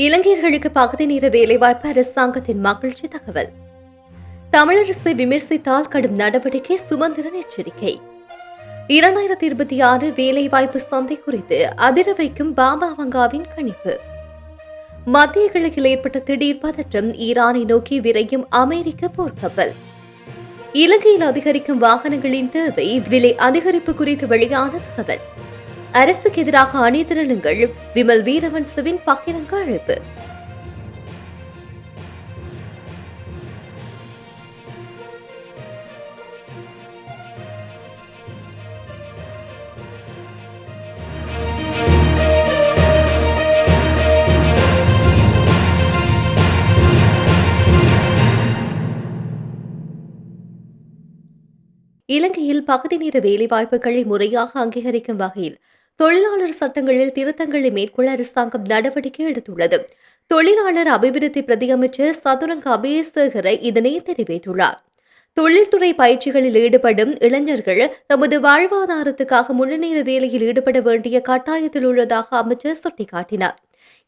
இலங்கையர்களுக்கு பகுதி நேர வேலைவாய்ப்பு அரசாங்கத்தின் மகிழ்ச்சி தகவல். தமிழரசை விமர்சித்தால் கடும் நடவடிக்கை, சுமந்திரன் எச்சரிக்கை. 2026 வேலைவாய்ப்பு சந்தை குறித்து அதிர வைக்கும் பாமகவின் கணிப்பு. மத்திய கிழக்கில் ஏற்பட்ட திடீர் பதற்றம், ஈரானை நோக்கி விரையும் அமெரிக்க போர்க்கப்பல். இலங்கையில் அதிகரிக்கும் வாகனங்களின் தேவை, விலை அதிகரிப்பு குறித்து வெளியான தகவல். அரசுக்கு எதிராக அணி திரளுங்கள், விமல் வீரவன்சவின் பகிரங்க அழைப்பு. இலங்கையில் பகுதி நேர வேலைவாய்ப்புகளை முறையாக அங்கீகரிக்கும் வகையில் தொழிலாளர் சட்டங்களில் திருத்தங்களை மேற்கொள்ள அரசாங்கம் நடவடிக்கை எடுத்துள்ளது. தொழிலாளர் அபிவிருத்தி பிரதியமைச்சர் சதுரங்க அபேசேகர இதனை தெரிவித்துள்ளார். தொழில்துறை பயிற்சிகளில் ஈடுபடும் இளைஞர்கள் தமது வாழ்வாதாரத்துக்காக முழுநேர வேலையில் ஈடுபட வேண்டிய கட்டாயத்தில் உள்ளதாக அமைச்சர் சுட்டிக்காட்டினார்.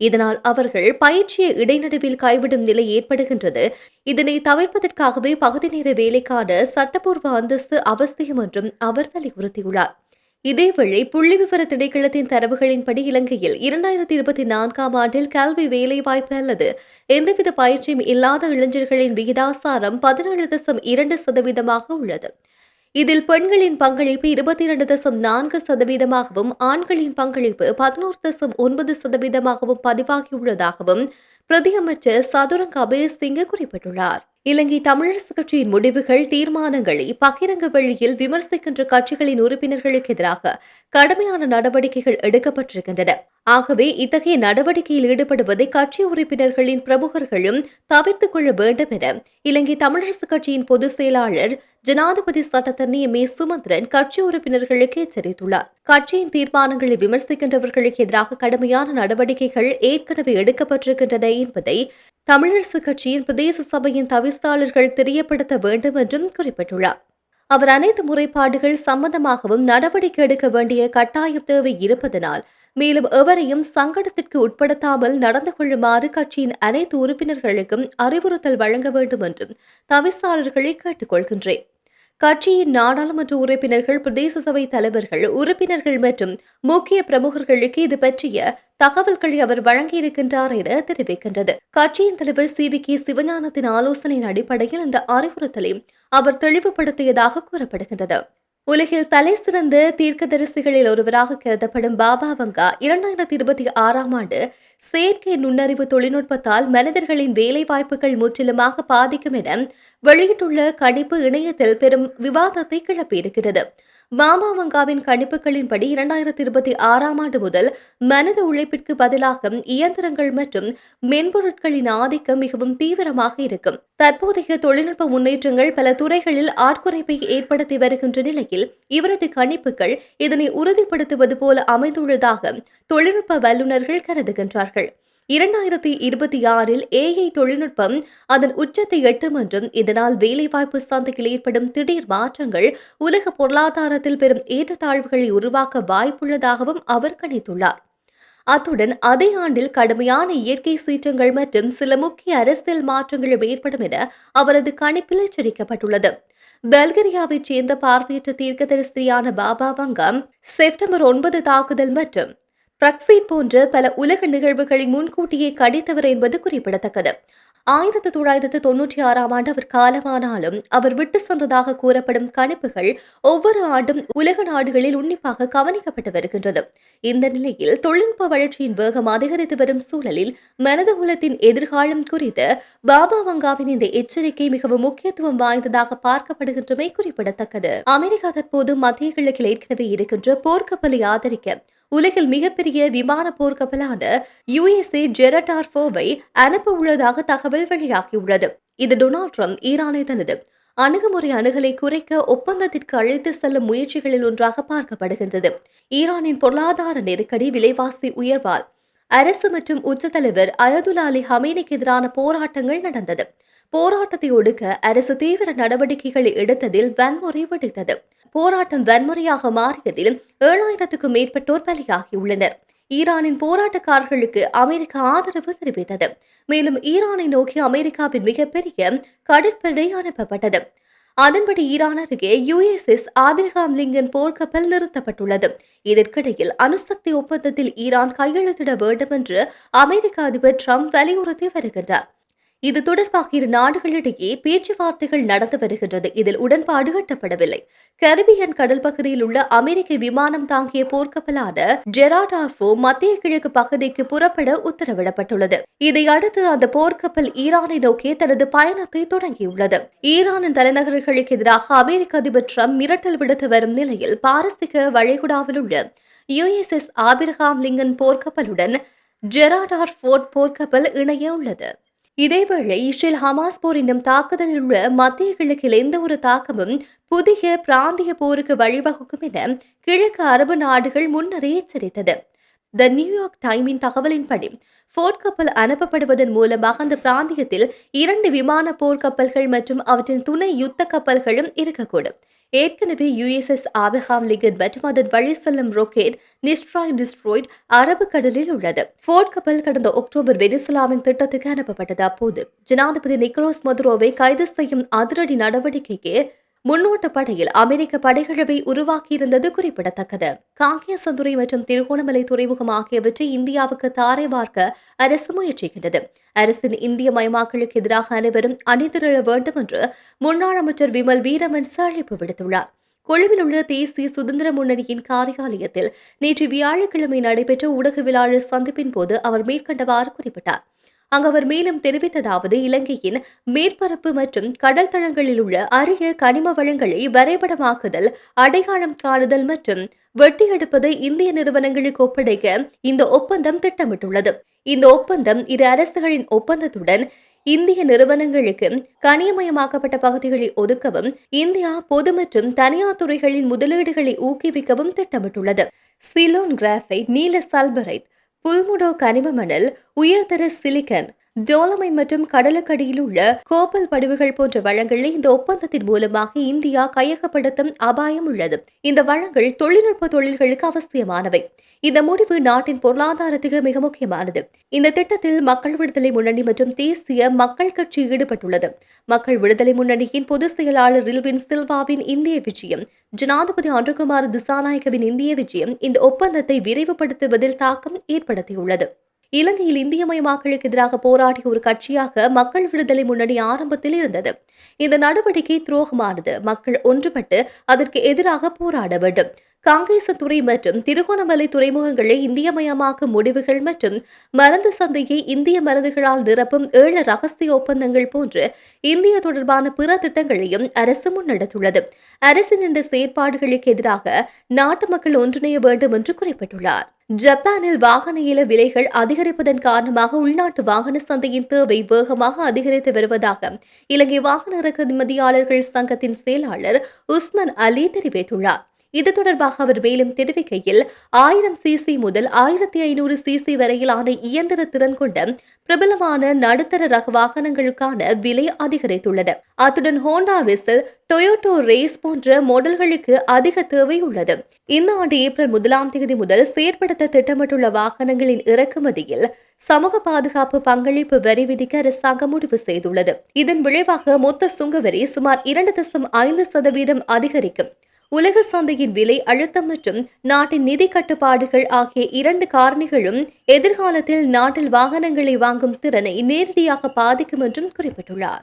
இதனால் அவர்கள் பயிற்சியை இடைநடுவில் கைவிடும் நிலை ஏற்படுகின்றது. இதனை தவிர்ப்பதற்காகவே பகுதி நேர வேலைக்கான சட்டப்பூர்வ அந்தஸ்து அவசியம் என்றும் அவர் வலியுறுத்தியுள்ளார். இதேவேளை புள்ளிவிவர திணைக்களத்தின் தரவுகளின்படி இலங்கையில் 2024 ஆண்டில் கல்வி வேலைவாய்ப்பு அல்லது எந்தவித பயிற்சியும் இல்லாத இளைஞர்களின் விகிதாசாரம் 17.2% உள்ளது. இதில் பெண்களின் பங்களிப்பு 22.4%, ஆண்களின் பங்களிப்பு 11.9% பதிவாகியுள்ளதாகவும் பிரதியமைச்சர் சதுரங்க அபேசிங்க குறிப்பிட்டுள்ளார். இலங்கை தமிழரசு கட்சியின் முடிவுகள், தீர்மானங்களை பகிரங்க வழியில் விமர்சிக்கின்ற கட்சிகளின் உறுப்பினர்களுக்கு எதிராக கடுமையான நடவடிக்கைகள் எடுக்கப்பட்டிருக்கின்றன. ஆகவே இத்தகைய நடவடிக்கையில் ஈடுபடுவதை கட்சி உறுப்பினர்களின் பிரமுகர்களும் தவிர்த்துக் கொள்ள வேண்டும் என இலங்கை தமிழரசு கட்சியின் பொதுச் செயலாளர் ஜனாதிபதி சட்டத்தரணி மே சுமந்திரன் கட்சி உறுப்பினர்களுக்கு எச்சரித்துள்ளார். கட்சியின் தீர்மானங்களை விமர்சிக்கின்றவர்களுக்கு எதிராக கடுமையான நடவடிக்கைகள் ஏற்கனவே எடுக்கப்பட்டிருக்கின்றன என்பதை தமிழரசு கட்சியின் பிரதேச சபையின் தவிசாளர்கள் தெரியப்படுத்த வேண்டும் என்றும் குறிப்பிட்டுள்ளார். அவர் அனைத்து முறைப்பாடுகள் சம்பந்தமாகவும் நடவடிக்கை எடுக்க வேண்டிய கட்டாய தேவை இருப்பதனால் மேலும் எவரையும் சங்கடத்திற்கு உட்படுத்தாமல் நடந்து கொள்ளுமாறு கட்சியின் அனைத்து உறுப்பினர்களுக்கும் அறிவுறுத்தல் வழங்க வேண்டும் என்றும் தவிசாளர்களை கேட்டுக் கொள்கின்றேன். கட்சியின் நாடாளுமன்ற உறுப்பினர்கள், பிரதேச சபை தலைவர்கள், உறுப்பினர்கள் மற்றும் முக்கிய பிரமுகர்களுக்கு இது பற்றிய தகவல்களை அவர் வழங்கியிருக்கின்றார் என தெரிவிக்கின்றது. கட்சியின் தலைவர் CVK சிவஞானத்தின் ஆலோசனையின் அடிப்படையில் இந்த அறிவுறுத்தலை அவர் தெளிவுபடுத்தியதாக கூறப்படுகின்றது. உலகில் தலை சிறந்த தீர்க்கதரிசிகளில் ஒருவராக கருதப்படும் பாபா வங்கா 2026 ஆண்டு செயற்கை நுண்ணறிவு தொழில்நுட்பத்தால் மனிதர்களின் வேலை வாய்ப்புகள் முற்றிலுமாக பாதிக்கும் என வெளியிட்டுள்ள கணிப்பு இணையத்தில் பெரும் விவாதத்தை கிளப்பியிருக்கிறது. பாபா வங்காவின் கணிப்புகளின்படி 2026 ஆண்டு முதல் மனித உழைப்பிற்கு பதிலாக இயந்திரங்கள் மற்றும் மென்பொருட்களின் ஆதிக்கம் மிகவும் தீவிரமாக இருக்கும். தற்போதைய தொழில்நுட்ப முன்னேற்றங்கள் பல துறைகளில் ஆட்குறைப்பை ஏற்படுத்தி வருகின்ற நிலையில் இவரது கணிப்புகள் இதனை உறுதிப்படுத்துவது போல அமைந்துள்ளதாக தொழில்நுட்ப வல்லுநர்கள் கருதுகின்றார்கள். 2026 AI தொழில்நுட்பம் அதன் உச்சத்தை எட்டும் என்றும் இதனால் வேலைவாய்ப்பு சந்தையில் ஏற்படும் திடீர் மாற்றங்கள் உலக பொருளாதாரத்தில் பெரும் ஏற்றத்தாழ்வுகளை உருவாக்க வாய்ப்புள்ளதாகவும் அவர் கணித்துள்ளார். அத்துடன் அதே ஆண்டில் கடுமையான இயற்கை சீற்றங்கள் மற்றும் சில முக்கிய அரசியல் மாற்றங்களும் ஏற்படும் என அவரது கணிப்பில் எச்சரிக்கப்பட்டுள்ளது. பல்கேரியாவைச் சேர்ந்த பார்வையற்ற தீர்க்கதரிசியான பாபா வங்கா செப்டம்பர் 9 தாக்குதல் மற்றும் பிரெக்சிட் போன்ற பல உலக நிகழ்வுகளை முன்கூட்டியே கணித்தவர் என்பது குறிப்பிடத்தக்கது. 1996 ஆண்டு அவர் காலமானாலும் அவர் விட்டு சென்றதாக கூறப்படும் கணிப்புகள் ஒவ்வொரு ஆண்டும் உலக நாடுகளில் உன்னிப்பாக கவனிக்கப்பட்டு வருகின்றது. இந்த நிலையில் தொழில்நுட்ப வளர்ச்சியின் வேகம் அதிகரித்து வரும் சூழலில் மனித குலத்தின் எதிர்காலம் குறித்து பாபா வங்காவின் இந்த எச்சரிக்கை மிகவும் முக்கியத்துவம் வாய்ந்ததாக பார்க்கப்படுகின்றமை குறிப்பிடத்தக்கது. அமெரிக்கா தற்போது மத்திய கிழக்கில் ஏற்கனவே இருக்கின்ற போர்க்கப்பலை ஆதரிக்க உலகில் மிகப்பெரிய விமான போர்க்கப்பலான USA ஜெரட்டார் 4 அனுப்ப உள்ளதாக தகவல் வெளியாகியுள்ளது. இது டொனால்ட் ட்ரம்ப் ஈரானை தனது அணுகுமுறை குறைக்க ஒப்பந்தத்திற்கு அழைத்து செல்லும் முயற்சிகளில் ஒன்றாக பார்க்கப்படுகின்றது. ஈரானின் பொருளாதார நெருக்கடி, விலைவாசி உயர்வால் அரசு மற்றும் உச்சத்தலைவர் அயதுல்லா அலி ஹமேனிக்கு எதிரான போராட்டங்கள் நடந்தது. போராட்டத்தை ஒடுக்க அரசு தீவிர நடவடிக்கைகளை எடுத்ததில் வன்முறை வெடித்தது. போராட்டம் வன்முறையாக மாறியதில் 7000க்கும் மேற்பட்டோர் பலியாகியுள்ளனர். ஈரானின் போராட்டக்காரர்களுக்கு அமெரிக்கா ஆதரவு தெரிவித்தது. மேலும் ஈரானை நோக்கி அமெரிக்காவின் மிகப்பெரிய கடற்படை அனுப்பப்பட்டது. அதன்படி ஈரான் அருகே யுஎஸ்எஸ் ஆபிரகாம் லிங்கன் போர்க்கப்பல் நிறுத்தப்பட்டுள்ளது. இதற்கிடையில் அணுசக்தி ஒப்பந்தத்தில் ஈரான் கையெழுத்திட வேண்டும் என்று அமெரிக்க அதிபர் டிரம்ப் வலியுறுத்தி வருகின்றார். இது தொடர்பாக இரு நாடுகளிடையே பேச்சுவார்த்தைகள் நடந்து வருகின்றது. இதில் உடன்பாடு எட்டப்படவில்லை. கரிபியன் கடல் பகுதியில் உள்ள அமெரிக்க விமானம் தாங்கிய போர்க்கப்பலான ஜெராடார்போ மத்திய கிழக்கு பகுதிக்கு புறப்பட உத்தரவிடப்பட்டுள்ளது. இதையடுத்து அந்த போர்க்கப்பல் ஈரானை நோக்கி தனது பயணத்தை தொடங்கியுள்ளது. ஈரானின் தலைநகர்களுக்கு எதிராக அமெரிக்க அதிபர் டிரம்ப் மிரட்டல் விடுத்து வரும் நிலையில் பாரசீக வளைகுடாவில் உள்ள யுஎஸ்எஸ் ஆபிரகாம் லிங்கன் போர்க்கப்பலுடன் ஜெராடார்போர்ட் போர்க்கப்பல் இணைய உள்ளது. இதேவேளை இஸ்ரேல் ஹமாஸ் போர் என்னும் தாக்குதலில் உள்ள மத்திய கிழக்கில் எந்த ஒரு தாக்கமும் புதிய பிராந்திய போருக்கு வழிவகுக்கும் என கிழக்கு அரபு நாடுகள் முன்னரே எச்சரித்தது. த நியூயார்க் டைமின் தகவலின்படி போர்க்கப்பல் அனுப்பப்படுவதன் மூலமாக அந்த பிராந்தியத்தில் 2 விமான போர்க்கப்பல்கள் மற்றும் அவற்றின் துணை யுத்த கப்பல்களும் இருக்கக்கூடும். ஏற்கனவே யுஎஸ்எஸ் ஆபிரகாம் லிங்கன் மற்றும் அதன் வழி செல்லும் ராக்கெட் டிஸ்ட்ராய்ட் அரபு கடலில் உள்ளது. போர்ட் கப்பல் கடந்த அக்டோபர் வெனிசுலாவின் திட்டத்துக்கு அனுப்பப்பட்டது. அப்போது ஜனாதிபதி நிக்கோலஸ் மதுரோவை கைது செய்யும் அதிரடி நடவடிக்கைக்கு முன்னோட்ட படையில் அமெரிக்க படைகளவை உருவாக்கியிருந்தது குறிப்பிடத்தக்கது. காங்கேசந்துறை மற்றும் திருகோணமலை துறைமுகம் ஆகியவற்றை இந்தியாவுக்கு தாரை பார்க்க அரசு முயற்சிக்கின்றது. அரசின் இந்திய மயமாக்கலுக்கு எதிராக அனைவரும் அணிதிரள வேண்டும் என்று முன்னாள் அமைச்சர் விமல் வீரவன்ச அழைப்பு விடுத்துள்ளார். கொழும்பில் உள்ள தேசிய சுதந்திர முன்னணியின் காரியாலயத்தில் நேற்று வியாழக்கிழமை நடைபெற்ற ஊடகவியலாளர் சந்திப்பின் போது அவர் மேற்கண்டவாறு குறிப்பிட்டார். அங்கு அவர் மேலும் தெரிவித்ததாவது, இலங்கையின் மேற்பரப்பு மற்றும் கடல் தளங்களில் உள்ள அரிய கனிம வளங்களை வரைபடமாக்குதல், அடையாளம் காணுதல் மற்றும் வெட்டியெடுப்பதை இந்திய நிறுவனங்களுக்கு ஒப்படைக்க இந்த ஒப்பந்தம் திட்டமிட்டுள்ளது. இந்த ஒப்பந்தம் இரு அரசுகளின் ஒப்பந்தத்துடன் இந்திய நிறுவனங்களுக்கு கனியமயமாக்கப்பட்ட பகுதிகளை ஒதுக்கவும், இந்தியா பொது மற்றும் தனியார் துறைகளின் முதலீடுகளை ஊக்குவிக்கவும் திட்டமிட்டுள்ளது. சிலோன் கிராஃபைட், நீல சல்பரைட், புல்முடோ கனிம மணல், உயர்தர சிலிக்கன், டோலமைன் மற்றும் கடலுக்கடியில் உள்ள கோப்பல் படிவுகள் போன்ற வளங்களை இந்த ஒப்பந்தத்தின் மூலமாக இந்தியா கையகப்படுத்தும் அபாயம் உள்ளது. இந்த வளங்கள் தொழில்நுட்ப தொழில்களுக்கு அவசியமானவை. இந்த முடிவு நாட்டின் பொருளாதாரத்துக்கு மிக முக்கியமானது. இந்த திட்டத்தில் மக்கள் விடுதலை முன்னணி மற்றும் தேசிய மக்கள் கட்சி ஈடுபட்டுள்ளது. மக்கள் விடுதலை முன்னணியின் பொதுச் செயலாளர் ரில்வின் சில்வாவின் இந்திய விஜயம், ஜனாதிபதி அன்ருகுமார் திசாநாயக்கவின் இந்திய விஜயம் இந்த ஒப்பந்தத்தை விரைவுபடுத்துவதில் தாக்கம் ஏற்படுத்தியுள்ளது. இலங்கையில் இந்தியமயமாக்கலுக்கு எதிராக போராடிய ஒரு கட்சியாக மக்கள் விடுதலை முன்னணி ஆரம்பத்தில் இருந்தது. இந்த நடவடிக்கை துரோகமானது. மக்கள் ஒன்றுபட்டு அதற்கு எதிராக போராட வேண்டும். காங்கேசத்துறை மற்றும் திருகோணமலை துறைமுகங்களை இந்தியமயமாக்கும் முடிவுகள் மற்றும் மருந்து சந்தையை இந்திய மருந்துகளால் நிரப்பும் 7 ரகசிய ஒப்பந்தங்கள் போன்று இந்திய தொடர்பான பிற திட்டங்களையும் அரசு முன்னெடுத்துள்ளது. அரசின் இந்த செயற்பாடுகளுக்கு எதிராக நாட்டு மக்கள் ஒன்றிணைய வேண்டும் என்று குறிப்பிட்டுள்ளார். ஜப்பானில் வாகன இல விலைகள் அதிகரிப்பதன் காரணமாக உள்நாட்டு வாகன சந்தையின் தேவை வேகமாக அதிகரித்து வருவதாக இலங்கை வாகன இறக்குமதியாளர்கள் சங்கத்தின் செயலாளர் உஸ்மான் அலி தெரிவித்துள்ளார். இது தொடர்பாக அவர் மேலும் தெரிவிக்கையில் 1000 சிசி முதல் 1500 சிசி வரையிலான இயந்திர திறன் கொண்ட பிரபலமான நடுத்தர ரக வாகனங்களுக்கான விலை அதிகரித்துள்ளது. அத்துடன் ஹோண்டா விசில், டொயோட்டோ ரேஸ் போன்ற மாடல்களுக்கு அதிக தேவை உள்ளது. இந்த ஆண்டு ஏப்ரல் 1ஆம் தேதி முதல் செயற்படுத்த திட்டமிட்டுள்ள வாகனங்களின் இறக்குமதியில் சமூக பாதுகாப்பு பங்களிப்பு வரி விதிக்க அரசாங்கம் முடிவு செய்துள்ளது. இதன் விளைவாக மொத்த சுங்க வரி சுமார் 2.5% அதிகரிக்கும். உலக சந்தையின் விலை அழுத்தம் மற்றும் நாட்டின் நிதி கட்டுப்பாடுகள் ஆகிய 2 காரணிகளும் எதிர்காலத்தில் நாட்டில் வாகனங்களை வாங்கும் திறனை நேரடியாக பாதிக்கும் என்றும் குறிப்பிட்டுள்ளார்.